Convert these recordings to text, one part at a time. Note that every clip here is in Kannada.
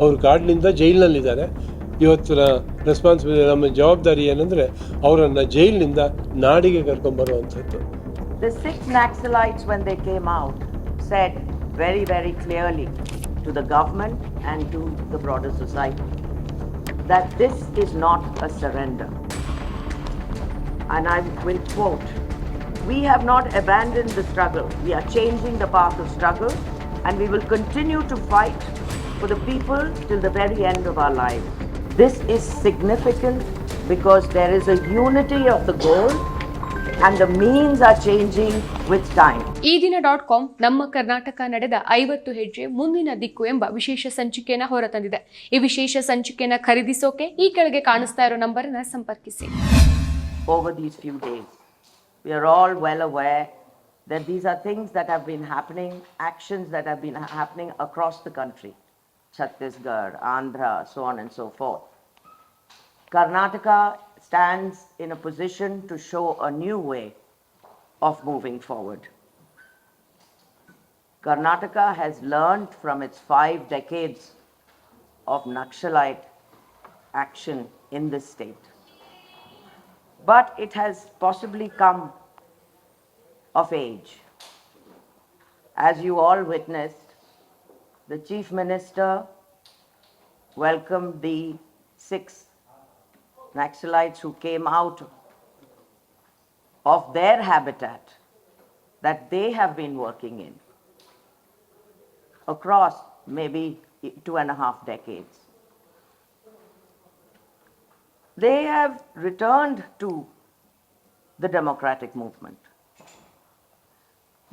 ಅವರು ಕಾಡಿನಿಂದ ಜೈಲಿನಲ್ಲಿದ್ದಾರೆ. ಇವತ್ತಿನ ರೆಸ್ಪಾನ್ಸಿಬಿಲಿಟಿ, ನಮ್ಮ ಜವಾಬ್ದಾರಿ ಏನಂದರೆ ಅವರನ್ನು ಜೈಲಿನಿಂದ ನಾಡಿಗೆ ಕರ್ಕೊಂಬರುವಂಥದ್ದು. The six Naxalites, when they came out, said very, very clearly to the government and to the broader society that this is not a surrender. And I will quote, "We have not abandoned the struggle. We are changing the path of struggle, and we will continue to fight for the people till the very end of our lives." This is significant because there is a unity of the goal and the means are changing with time. ಈ ದಿನ.com ನಮ್ಮ ಕರ್ನಾಟಕ ನಡೆದ 50 ಹೆಜ್ಜೆ ಮುಂದಿನ ದಿಕ್ಕು ಎಂಬ ವಿಶೇಷ ಸಂಚಿಕೆಯನ್ನು ಹೊರತಂದಿದೆ. ಈ ವಿಶೇಷ ಸಂಚಿಕೆಯನ್ನು ಖರೀದಿಸೋಕೆ ಈ ಕೆಳಗೆ ಕಾಣಿಸ್ತಾ ಇರೋ ನಂಬರ್ ಅನ್ನು ಸಂಪರ್ಕಿಸಿ. Over these few days, we are all well aware that these are things that have been happening, actions that have been happening across the country. Chhattisgarh, Andhra, so on and so forth. Karnataka stands in a position to show a new way of moving forward. Karnataka has learned from its 5 decades of Naxalite action in this state. But it has possibly come of age. As you all witnessed, the Chief Minister welcomed the 6 Naxalites who came out of their habitat that they have been working in across maybe 2.5 decades. They have returned to the democratic movement.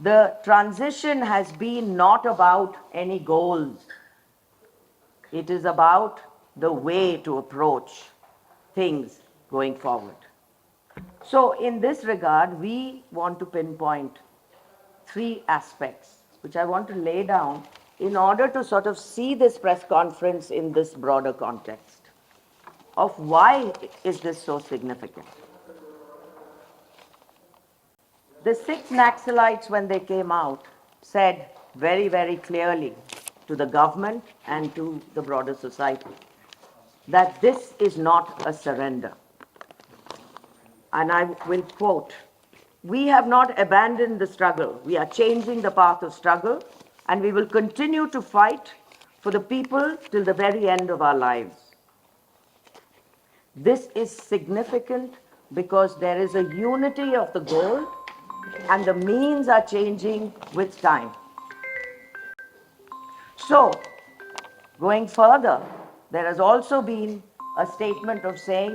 The transition has been not about any goals. It is about the way to approach things going forward. So in this regard, we want to pinpoint 3 aspects which I want to lay down in order to sort of see this press conference in this broader context of why is this so significant. The 6 Naxalites, when they came out, said very, very clearly to the government and to the broader society that this is not a surrender. And I will quote, "We have not abandoned the struggle. We are changing the path of struggle, and we will continue to fight for the people till the very end of our lives." This is significant because there is a unity of the goal and the means are changing with time. So, going further, there has also been a statement of saying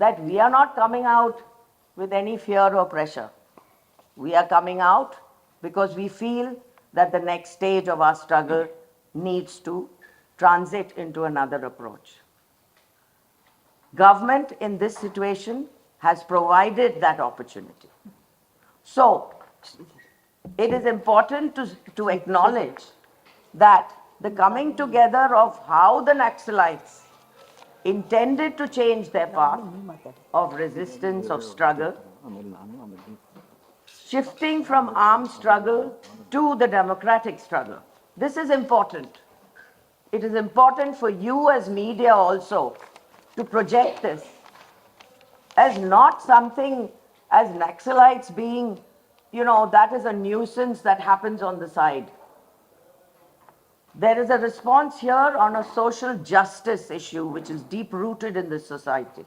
that we are not coming out with any fear or pressure. We are coming out because we feel that the next stage of our struggle needs to transit into another approach. Government in this situation has provided that opportunity. So, it is important to acknowledge that the coming together of how the Naxalites intended to change their path of resistance, of struggle, shifting from armed struggle to the democratic struggle. This is important. It is important for you as media also to project this as not something as Naxalites being, that is a nuisance that happens on the side. There is a response here on a social justice issue which is deep rooted in this society.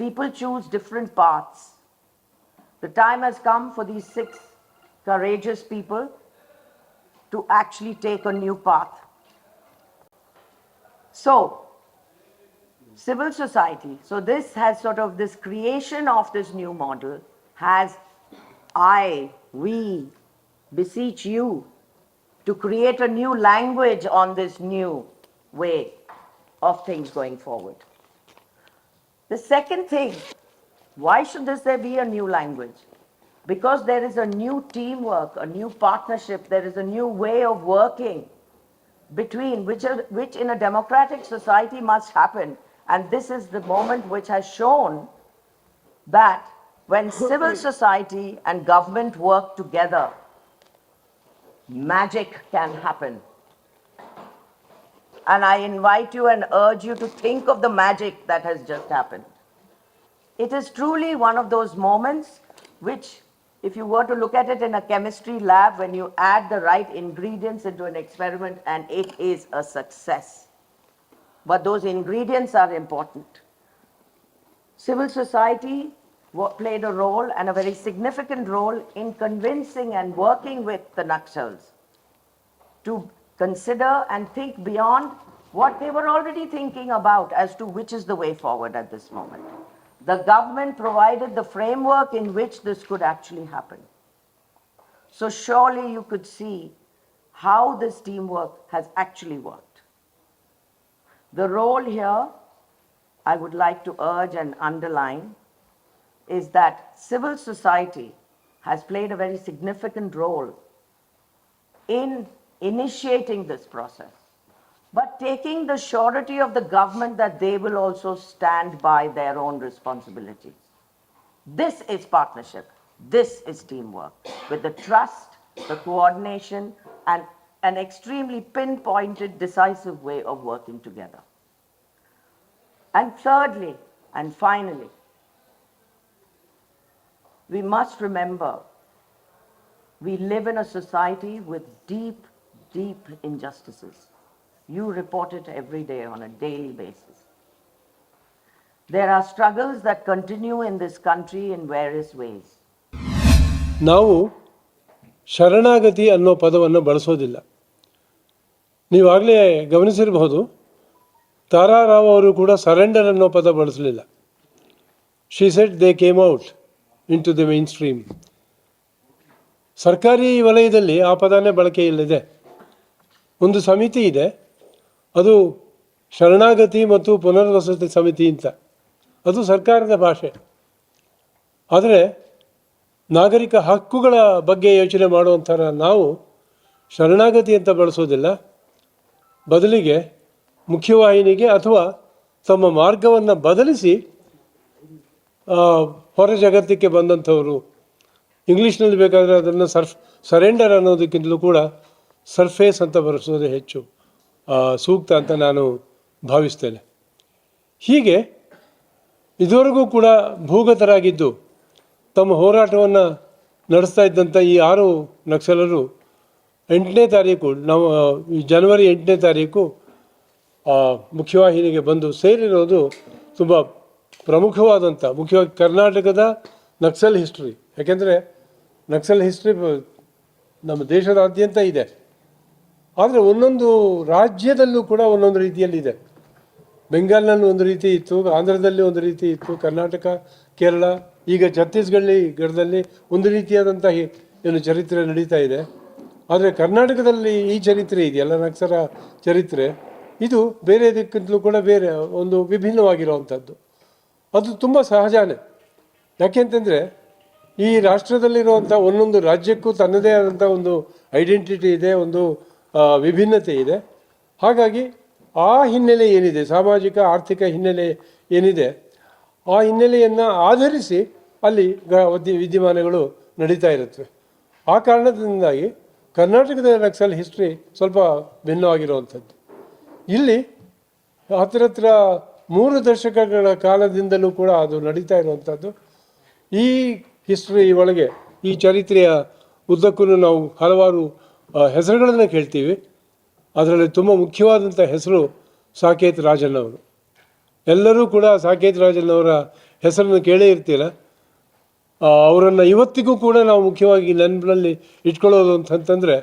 People choose different paths. The time has come for these 6 courageous people to actually take a new path. So, civil society, so this has sort of this creation of this new model has we beseech you to create a new language on this new way of things going forward. The second thing, why should there be a new language? Because there is a new teamwork, a new partnership, there is a new way of working between which in a democratic society must happen. And this is the moment which has shown that when civil society and government work together, magic can happen. And I invite you and urge you to think of the magic that has just happened. It is truly one of those moments which, if you were to look at it in a chemistry lab, when you add the right ingredients into an experiment, and it is a success. But those ingredients are important. Civil society played a role, and a very significant role, in convincing and working with the Naxals to consider and think beyond what they were already thinking about as to which is the way forward at this moment. The government provided the framework in which this could actually happen. So surely you could see how this teamwork has actually worked. The role here, I would like to urge and underline, is that civil society has played a very significant role in initiating this process, but taking the surety of the government that they will also stand by their own responsibilities. This is partnership. This is teamwork, with the trust, the coordination, and an extremely pinpointed, decisive way of working together. And thirdly, and finally, we must remember we live in a society with deep, deep injustices. You report it every day on a daily basis. There are struggles that continue in this country in various ways. ನಾವು ಶರಣಾಗತಿ ಅನ್ನೋ ಪದವನ್ನು ಬಳಸೋದಿಲ್ಲ. ನೀವಾಗಲೇ ಗಮನಿಸಿರಬಹುದು, ತಾರಾರಾವ್ ಅವರು ಕೂಡ ಸರೆಂಡರ್ ಅನ್ನೋ ಪದ ಬಳಸಲಿಲ್ಲ. She said they came out into the mainstream. ಸರ್ಕಾರಿ ವಲಯದಲ್ಲಿ ಆ ಪದನೇ ಬಳಕೆಯಲ್ಲಿದೆ. ಒಂದು ಸಮಿತಿ ಇದೆ, ಅದು ಶರಣಾಗತಿ ಮತ್ತು ಪುನರ್ವಸತಿ ಸಮಿತಿ ಅಂತ. ಅದು ಸರ್ಕಾರದ ಭಾಷೆ. ಆದರೆ ನಾಗರಿಕ ಹಕ್ಕುಗಳ ಬಗ್ಗೆ ಯೋಚನೆ ಮಾಡುವಂಥರ ನಾವು ಶರಣಾಗತಿ ಅಂತ ಬಳಸೋದಿಲ್ಲ. ಬದಲಿಗೆ ಮುಖ್ಯವಾಹಿನಿಗೆ ಅಥವಾ ತಮ್ಮ ಮಾರ್ಗವನ್ನು ಬದಲಿಸಿ ಹೊರ ಜಗತ್ತಿಗೆ ಬಂದಂಥವರು. ಇಂಗ್ಲೀಷ್ನಲ್ಲಿ ಬೇಕಾದರೆ ಅದನ್ನು ಸರೆಂಡರ್ ಅನ್ನೋದಕ್ಕಿಂತಲೂ ಕೂಡ ಸರ್ಫೇಸ್ ಅಂತ ಬಳಸೋದೇ ಹೆಚ್ಚು ಸೂಕ್ತ ಅಂತ ನಾನು ಭಾವಿಸ್ತೇನೆ. ಹೀಗೆ ಇದುವರೆಗೂ ಕೂಡ ಭೂಗತರಾಗಿದ್ದು ತಮ್ಮ ಹೋರಾಟವನ್ನು ನಡೆಸ್ತಾ ಇದ್ದಂಥ ಈ 6 ನಕ್ಸಲರು 8ನೇ ತಾರೀಕು ಜನವರಿ 8ನೇ ತಾರೀಕು ಮುಖ್ಯವಾಹಿನಿಗೆ ಬಂದು ಸೇರಿರೋದು ತುಂಬ ಪ್ರಮುಖವಾದಂಥ, ಮುಖ್ಯವಾಗಿ ಕರ್ನಾಟಕದ ನಕ್ಸಲ್ ಹಿಸ್ಟ್ರಿ. ಯಾಕೆಂದರೆ ನಕ್ಸಲ್ ಹಿಸ್ಟ್ರಿ ನಮ್ಮ ದೇಶದಾದ್ಯಂತ ಇದೆ, ಆದರೆ ಒಂದೊಂದು ರಾಜ್ಯದಲ್ಲೂ ಕೂಡ ಒಂದೊಂದು ರೀತಿಯಲ್ಲಿದೆ. ಬೆಂಗಾಲ್ನಲ್ಲಿ ಒಂದು ರೀತಿ ಇತ್ತು, ಆಂಧ್ರದಲ್ಲಿ ಒಂದು ರೀತಿ ಇತ್ತು, ಕರ್ನಾಟಕ, ಕೇರಳ, ಈಗ ಛತ್ತೀಸ್ಗಢದಲ್ಲಿ ಒಂದು ರೀತಿಯಾದಂಥ ಏನು ಚರಿತ್ರೆ ನಡೀತಾ ಇದೆ. ಆದರೆ ಕರ್ನಾಟಕದಲ್ಲಿ ಈ ಚರಿತ್ರೆ ಇದೆಯಲ್ಲ, ನಕ್ಸಲ ಚರಿತ್ರೆ, ಇದು ಬೇರೆದಕ್ಕಿಂತಲೂ ಕೂಡ ಬೇರೆ ಒಂದು ವಿಭಿನ್ನವಾಗಿರುವಂಥದ್ದು. ಅದು ತುಂಬ ಸಹಜನೇ. ಯಾಕೆಂತಂದರೆ ಈ ರಾಷ್ಟ್ರದಲ್ಲಿರುವಂಥ ಒಂದೊಂದು ರಾಜ್ಯಕ್ಕೂ ತನ್ನದೇ ಆದಂಥ ಒಂದು ಐಡೆಂಟಿಟಿ ಇದೆ, ಒಂದು ವಿಭಿನ್ನತೆ ಇದೆ. ಹಾಗಾಗಿ ಆ ಹಿನ್ನೆಲೆ ಏನಿದೆ, ಸಾಮಾಜಿಕ ಆರ್ಥಿಕ ಹಿನ್ನೆಲೆ ಏನಿದೆ, ಆ ಹಿನ್ನೆಲೆಯನ್ನು ಆಧರಿಸಿ ಅಲ್ಲಿ ವಿದ್ಯಮಾನಗಳು ನಡೀತಾ ಇರುತ್ತವೆ. ಆ ಕಾರಣದಿಂದಾಗಿ ಕರ್ನಾಟಕದ ನಕ್ಸಲ್ ಹಿಸ್ಟ್ರಿ ಸ್ವಲ್ಪ ಭಿನ್ನವಾಗಿರುವಂಥದ್ದು. ಇಲ್ಲಿ ಹತ್ತಿರ 3 ದಶಕಗಳ ಕಾಲದಿಂದಲೂ ಕೂಡ ಅದು ನಡೀತಾ ಇರುವಂಥದ್ದು. ಈ ಹಿಸ್ಟ್ರಿ ಒಳಗೆ, ಈ ಚರಿತ್ರೆಯ ಉದ್ದಕ್ಕೂ ನಾವು ಹಲವಾರು ಹೆಸರುಗಳನ್ನು ಕೇಳ್ತೀವಿ. ಅದರಲ್ಲಿ ತುಂಬ ಮುಖ್ಯವಾದಂಥ ಹೆಸರು ಸಾಕೇತ್ ರಾಜನ್ ಅವರು. ಎಲ್ಲರೂ ಕೂಡ ಸಾಕೇತ್ ರಾಜನ್ ಅವರ ಹೆಸರನ್ನು ಕೇಳೇ ಇರ್ತೀರ. ಅವರನ್ನು ಇವತ್ತಿಗೂ ಕೂಡ ನಾವು ಮುಖ್ಯವಾಗಿ ನೆನಪಿನಲ್ಲಿ ಇಟ್ಕೊಳ್ಳೋದು ಅಂತಂತಂದರೆ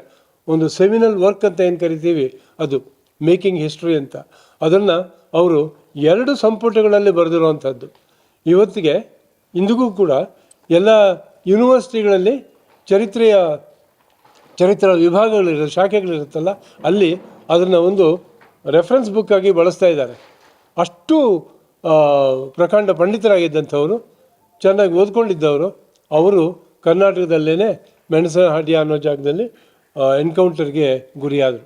ಒಂದು ಸೆಮಿನಲ್ ವರ್ಕ್ ಅಂತ ಏನು ಕರಿತೀವಿ, ಅದು ಮೇಕಿಂಗ್ ಹಿಸ್ಟ್ರಿ ಅಂತ. ಅದನ್ನು ಅವರು 2 ಸಂಪುಟಗಳಲ್ಲಿ ಬರೆದಿರುವಂಥದ್ದು. ಇವತ್ತಿಗೆ ಇಂದಿಗೂ ಕೂಡ ಎಲ್ಲ ಯೂನಿವರ್ಸಿಟಿಗಳಲ್ಲಿ ಚರಿತ್ರೆ ವಿಭಾಗಗಳಿರುತ್ತೆ, ಶಾಖೆಗಳಿರುತ್ತಲ್ಲ, ಅಲ್ಲಿ ಅದನ್ನು ಒಂದು ರೆಫರೆನ್ಸ್ ಬುಕ್ ಆಗಿ ಬಳಸ್ತಾ ಇದ್ದಾರೆ. ಅಷ್ಟು ಪ್ರಕಾಂಡ ಪಂಡಿತರಾಗಿದ್ದಂಥವರು, ಚೆನ್ನಾಗಿ ಓದ್ಕೊಂಡಿದ್ದವರು. ಅವರು ಕರ್ನಾಟಕದಲ್ಲೇ ಮೆಣಸನಹಳ್ಳಿ ಅನ್ನೋ ಜಾಗದಲ್ಲಿ ಎನ್ಕೌಂಟರ್ಗೆ ಗುರಿಯಾದರು.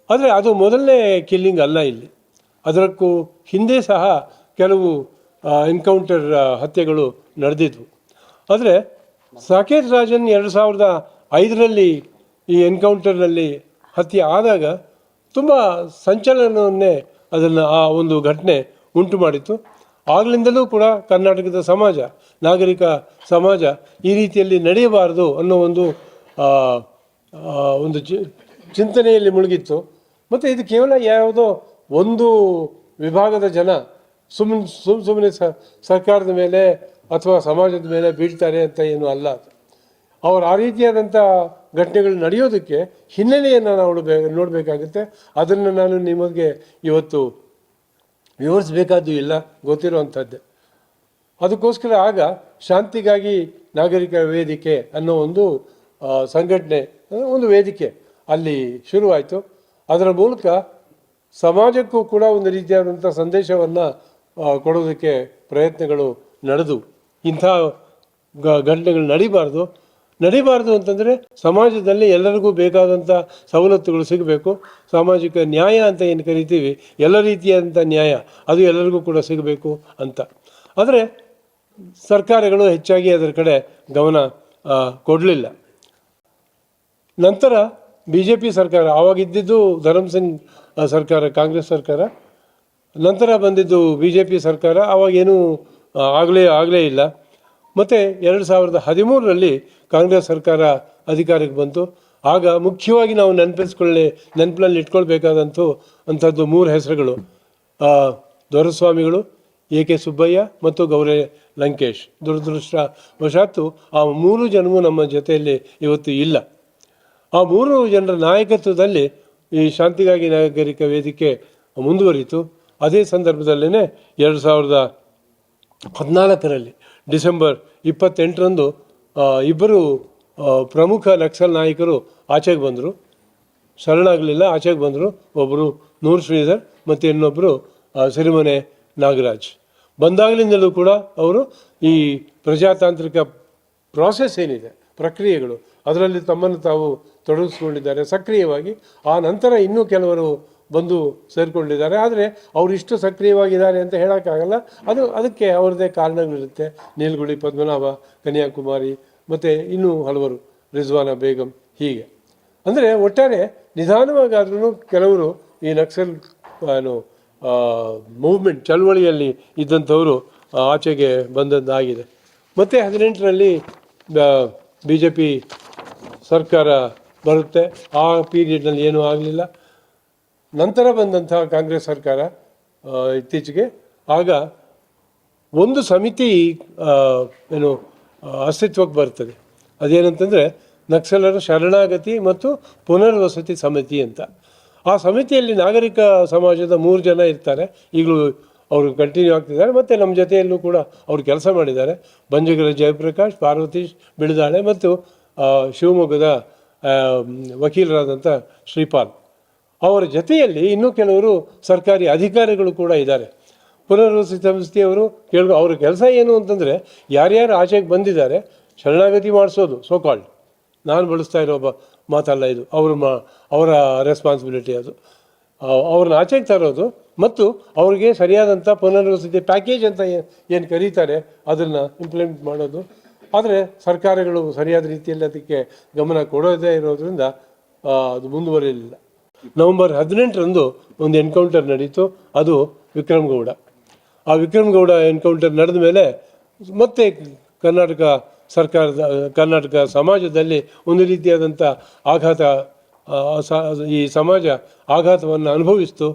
ಆದರೆ ಅದು ಮೊದಲನೇ ಕಿಲ್ಲಿಂಗ್ ಅಲ್ಲ. ಇಲ್ಲಿ ಅದಕ್ಕೂ ಹಿಂದೆ ಸಹ ಕೆಲವು ಎನ್ಕೌಂಟರ್ ಹತ್ಯೆಗಳು ನಡೆದಿದ್ವು. ಆದರೆ ಸಾಕೇತ್ ರಾಜನ್ 2005ರಲ್ಲಿ ಈ ಎನ್ಕೌಂಟರ್ನಲ್ಲಿ ಹತ್ಯೆ ಆದಾಗ ತುಂಬ ಸಂಚಲನವನ್ನೇ ಅದನ್ನು ಆ ಒಂದು ಘಟನೆ ಉಂಟು ಮಾಡಿತ್ತು. ಆಗಲಿಂದಲೂ ಕೂಡ ಕರ್ನಾಟಕದ ಸಮಾಜ, ನಾಗರಿಕ ಸಮಾಜ ಈ ರೀತಿಯಲ್ಲಿ ನಡೆಯಬಾರದು ಅನ್ನೋ ಒಂದು ಚಿಂತನೆಯಲ್ಲಿ ಮುಳುಗಿತ್ತು. ಮತ್ತು ಇದು ಕೇವಲ ಯಾವುದೋ ಒಂದು ವಿಭಾಗದ ಜನ ಸುಮ್ಮನೆ ಸರ್ಕಾರದ ಮೇಲೆ ಅಥವಾ ಸಮಾಜದ ಮೇಲೆ ಬೀಳ್ತಾರೆ ಅಂತ ಏನು ಅಲ್ಲ. ಅವರು ಆ ರೀತಿಯಾದಂಥ ಘಟನೆಗಳು ನಡೆಯೋದಕ್ಕೆ ಹಿನ್ನೆಲೆಯನ್ನು ನಾವು ನೋಡಬೇಕಾಗುತ್ತೆ. ಅದನ್ನು ನಾನು ನಿಮಗೆ ಇವತ್ತು ವಿವರಿಸಬೇಕಾದ್ದು ಇಲ್ಲ, ಗೊತ್ತಿರುವಂಥದ್ದೇ. ಅದಕ್ಕೋಸ್ಕರ ಆಗ ಶಾಂತಿಗಾಗಿ ನಾಗರಿಕ ವೇದಿಕೆ ಅನ್ನೋ ಒಂದು ಸಂಘಟನೆ, ಒಂದು ವೇದಿಕೆ ಅಲ್ಲಿ ಶುರುವಾಯಿತು. ಅದರ ಮೂಲಕ ಸಮಾಜಕ್ಕೂ ಕೂಡ ಒಂದು ರೀತಿಯಾದಂಥ ಸಂದೇಶವನ್ನು ಕೊಡೋದಕ್ಕೆ ಪ್ರಯತ್ನಗಳು ನಡೆದವು. ಇಂಥ ಘಟನೆಗಳು ನಡಿಬಾರ್ದು ಅಂತಂದರೆ ಸಮಾಜದಲ್ಲಿ ಎಲ್ಲರಿಗೂ ಬೇಕಾದಂಥ ಸವಲತ್ತುಗಳು ಸಿಗಬೇಕು. ಸಾಮಾಜಿಕ ನ್ಯಾಯ ಅಂತ ಏನು ಕರಿತೀವಿ, ಎಲ್ಲ ರೀತಿಯಾದಂಥ ನ್ಯಾಯ ಅದು ಎಲ್ಲರಿಗೂ ಕೂಡ ಸಿಗಬೇಕು ಅಂತ. ಆದರೆ ಸರ್ಕಾರಗಳು ಹೆಚ್ಚಾಗಿ ಅದರ ಕಡೆ ಗಮನ ಕೊಡಲಿಲ್ಲ. ನಂತರ BJP ಸರ್ಕಾರ, ಆವಾಗಿದ್ದಿದ್ದು ಧರ್ಮಸಿಂಗ್ ಸರ್ಕಾರ, ಕಾಂಗ್ರೆಸ್ ಸರ್ಕಾರ. ನಂತರ ಬಂದಿದ್ದು BJP ಸರ್ಕಾರ, ಆವಾಗೇನೂ ಆಗಲೇ ಇಲ್ಲ. ಮತ್ತು 2013ರಲ್ಲಿ ಕಾಂಗ್ರೆಸ್ ಸರ್ಕಾರ ಅಧಿಕಾರಕ್ಕೆ ಬಂತು. ಆಗ ಮುಖ್ಯವಾಗಿ ನಾವು ನೆನಪಿನಲ್ಲಿ ಇಟ್ಕೊಳ್ಬೇಕಾದಂಥದ್ದು 3 ಹೆಸರುಗಳು: ದೊರೆಸ್ವಾಮಿಗಳು, AK ಸುಬ್ಬಯ್ಯ ಮತ್ತು ಗೌರಿ ಲಂಕೇಶ್. ದುರದೃಷ್ಟವಶಾತ್ತು ಆ 3 ಜನರು ನಮ್ಮ ಜೊತೆಯಲ್ಲಿ ಇವತ್ತು ಇಲ್ಲ. ಆ 3 ಜನರ ನಾಯಕತ್ವದಲ್ಲಿ ಈ ಶಾಂತಿಗಾಗಿ ನಾಗರಿಕ ವೇದಿಕೆ ಮುಂದುವರಿಯಿತು. ಅದೇ ಸಂದರ್ಭದಲ್ಲೇ 2014ರಲ್ಲಿ ಡಿಸೆಂಬರ್ 28ರಂದು ಇಬ್ಬರು ಪ್ರಮುಖ ನಕ್ಸಲ್ ನಾಯಕರು ಆಚೆಗೆ ಬಂದರು, ಶರಣಾಗಲಿಲ್ಲ, ಆಚೆಗೆ ಬಂದರು. ಒಬ್ಬರು ನೂರ್ ಶ್ರೀಧರ್ ಮತ್ತು ಇನ್ನೊಬ್ಬರು ಸಿರಿಮನೆ ನಾಗರಾಜ್. ಬಂದಾಗಲಿಂದಲೂ ಕೂಡ ಅವರು ಈ ಪ್ರಜಾತಾಂತ್ರಿಕ ಪ್ರಾಸೆಸ್ ಏನಿದೆ, ಪ್ರಕ್ರಿಯೆಗಳು, ಅದರಲ್ಲಿ ತಮ್ಮನ್ನು ತಾವು ತೊಡಗಿಸ್ಕೊಂಡಿದ್ದಾರೆ ಸಕ್ರಿಯವಾಗಿ. ಆ ನಂತರ ಇನ್ನೂ ಕೆಲವರು ಬಂದು ಸೇರಿಕೊಂಡಿದ್ದಾರೆ. ಆದರೆ ಅವರು ಇಷ್ಟು ಸಕ್ರಿಯವಾಗಿದ್ದಾರೆ ಅಂತ ಹೇಳೋಕ್ಕಾಗಲ್ಲ. ಅದಕ್ಕೆ ಅವ್ರದ್ದೇ ಕಾರಣಗಳಿರುತ್ತೆ. ನೀಲಗುಳಿ ಪದ್ಮನಾಭ, ಕನ್ಯಾಕುಮಾರಿ ಮತ್ತು ಇನ್ನೂ ಹಲವರು, ರಿಜ್ವಾನಾ ಬೇಗಂ, ಹೀಗೆ. ಅಂದರೆ ಒಟ್ಟಾರೆ ನಿಧಾನವಾಗಾದ್ರೂ ಕೆಲವರು ಈ ನಕ್ಸಲ್ ಮೂವ್ಮೆಂಟ್ ಚಳವಳಿಯಲ್ಲಿ ಇದ್ದಂಥವರು ಆಚೆಗೆ ಬಂದದ್ದಾಗಿದೆ. ಮತ್ತು 18ರಲ್ಲಿ BJP ಸರ್ಕಾರ ಬರುತ್ತೆ. ಆ ಪೀರಿಯಡ್ನಲ್ಲಿ ಏನೂ ಆಗಲಿಲ್ಲ. ನಂತರ ಬಂದಂಥ ಕಾಂಗ್ರೆಸ್ ಸರ್ಕಾರ ಇತ್ತೀಚೆಗೆ, ಆಗ ಒಂದು ಸಮಿತಿ ಅಸ್ತಿತ್ವಕ್ಕೆ ಬರ್ತದೆ. ಅದೇನಂತಂದರೆ ನಕ್ಸಲರ ಶರಣಾಗತಿ ಮತ್ತು ಪುನರ್ವಸತಿ ಸಮಿತಿ ಅಂತ. ಆ ಸಮಿತಿಯಲ್ಲಿ ನಾಗರಿಕ ಸಮಾಜದ 3 ಜನ ಇರ್ತಾರೆ. ಈಗಲೂ ಅವರು ಕಂಟಿನ್ಯೂ ಆಗ್ತಿದ್ದಾರೆ. ಮತ್ತು ನಮ್ಮ ಜೊತೆಯಲ್ಲೂ ಕೂಡ ಅವರು ಕೆಲಸ ಮಾಡಿದ್ದಾರೆ. ಬಂಜಗರ ಜಯಪ್ರಕಾಶ್, ಪಾರ್ವತೀಶ್ ಬಿಳಿದಾಳೆ ಮತ್ತು ಶಿವಮೊಗ್ಗದ ವಕೀಲರಾದಂಥ ಶ್ರೀಪಾಲ್. ಅವರ ಜೊತೆಯಲ್ಲಿ ಇನ್ನೂ ಕೆಲವರು ಸರ್ಕಾರಿ ಅಧಿಕಾರಿಗಳು ಕೂಡ ಇದ್ದಾರೆ. ಪುನರ್ವಸತಿ ಸಂಸ್ಥೆಯವರು ಅವ್ರ ಕೆಲಸ ಏನು ಅಂತಂದರೆ, ಯಾರ್ಯಾರು ಆಚೆಗೆ ಬಂದಿದ್ದಾರೆ ಶರಣಾಗತಿ ಮಾಡಿಸೋದು, ಸೋಕಾಲ್ಡ್. ನಾನು ಬಳಸ್ತಾ ಇರೋ ಮಾತಲ್ಲ ಇದು, ಅವರ ರೆಸ್ಪಾನ್ಸಿಬಿಲಿಟಿ ಅದು. ಅವ್ರನ್ನ ಆಚೆಗೆ ತರೋದು ಮತ್ತು ಅವ್ರಿಗೆ ಸರಿಯಾದಂಥ ಪುನರ್ವಸತಿ ಪ್ಯಾಕೇಜ್ ಅಂತ ಏನು ಕರೀತಾರೆ ಅದನ್ನು ಇಂಪ್ಲಿಮೆಂಟ್ ಮಾಡೋದು. ಆದರೆ ಸರ್ಕಾರಗಳು ಸರಿಯಾದ ರೀತಿಯಲ್ಲಿ ಅದಕ್ಕೆ ಗಮನ ಕೊಡೋದೇ ಇರೋದ್ರಿಂದ ಅದು ಮುಂದುವರಿಯಲಿಲ್ಲ. ನವೆಂಬರ್ 18ರಂದು ಒಂದು ಎನ್ಕೌಂಟರ್ ನಡೀತು. ಅದು ವಿಕ್ರಮ್ ಗೌಡ. ಆ ವಿಕ್ರಮ್ ಗೌಡ ಎನ್ಕೌಂಟರ್ ನಡೆದ ಮೇಲೆ ಮತ್ತೆ ಕರ್ನಾಟಕ ಸಮಾಜದಲ್ಲಿ ಒಂದು ರೀತಿಯಾದಂಥ ಆಘಾತ, ಈ ಸಮಾಜ ಆಘಾತವನ್ನು ಅನುಭವಿಸ್ತು.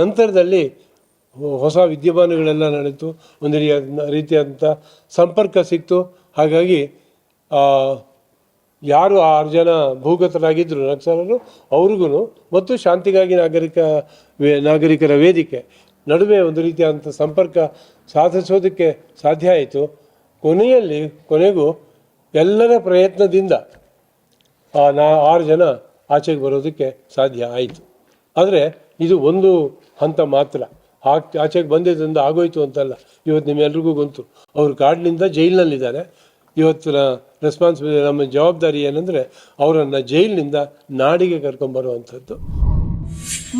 ನಂತರದಲ್ಲಿ ಹೊಸ ವಿದ್ಯಮಾನಗಳೆಲ್ಲ ನಡೀತು, ಒಂದು ರೀತಿಯಾದಂಥ ಸಂಪರ್ಕ ಸಿಕ್ತು. ಹಾಗಾಗಿ ಯಾರು 6 ಜನ ಭೂಗತರಾಗಿದ್ದರು ನಕ್ಸಲರು, ಅವ್ರಿಗೂ ಮತ್ತು ಶಾಂತಿಗಾಗಿ ನಾಗರಿಕರ ವೇದಿಕೆ ನಡುವೆ ಒಂದು ರೀತಿಯಾದಂಥ ಸಂಪರ್ಕ ಸಾಧಿಸೋದಕ್ಕೆ ಸಾಧ್ಯ ಆಯಿತು. ಕೊನೆಗೂ ಎಲ್ಲರ ಪ್ರಯತ್ನದಿಂದ 6 ಜನ ಆಚೆಗೆ ಬರೋದಕ್ಕೆ ಸಾಧ್ಯ ಆಯಿತು. ಆದರೆ ಇದು ಒಂದು ಹಂತ ಮಾತ್ರ. ಆಚೆಗೆ ಬಂದಿದ್ದರಿಂದ ಆಗೋಯ್ತು ಅಂತಲ್ಲ. ಇವತ್ತು ನಿಮ್ಮೆಲ್ರಿಗೂ ಗೊತ್ತು, ಅವರು ಕಾಡಿನಿಂದ ಜೈಲಿನಲ್ಲಿದ್ದಾರೆ. ಇವತ್ತಿನ ರೆಸ್ಪಾನ್ಸಿಬಿಲಿಟಿ, ನಮ್ಮ ಜವಾಬ್ದಾರಿ ಏನಂದರೆ ಅವರನ್ನು ಜೈಲಿನಿಂದ ನಾಡಿಗೆ ಕರ್ಕೊಂಬರುವಂಥದ್ದು.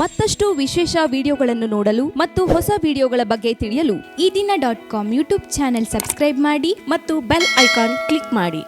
ಮತ್ತಷ್ಟು ವಿಶೇಷ ವಿಡಿಯೋಗಳನ್ನು ನೋಡಲು ಮತ್ತು ಹೊಸ ವಿಡಿಯೋಗಳ ಬಗ್ಗೆ ತಿಳಿಯಲು ಈ ದಿನ .com ಯೂಟ್ಯೂಬ್ ಚಾನೆಲ್ ಸಬ್ಸ್ಕ್ರೈಬ್ ಮಾಡಿ ಮತ್ತು ಬೆಲ್ ಐಕಾನ್ ಕ್ಲಿಕ್ ಮಾಡಿ.